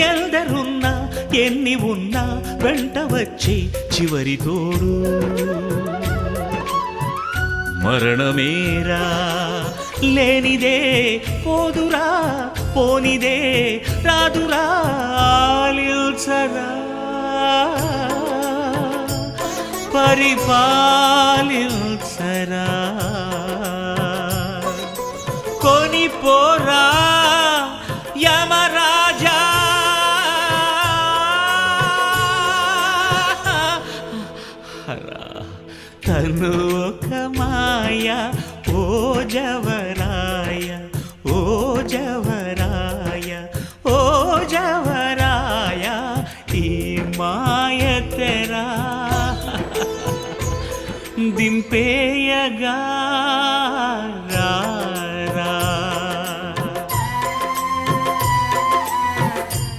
ఎందరున్నా ఎన్ని ఉన్నా వెంట వచ్చి చివరి తోడు మరణమేరా లేనిదే పోదురా పోనిదే రాదురా ఆలిల్చరా పరిపాలిల్చరా కొనిపోరా యమరాజా తను ఒక మాయ ఓ జవరాయ ఓ జవరాయ ఓ జవరాయ ఈ మాయ తెరా దింపేయగా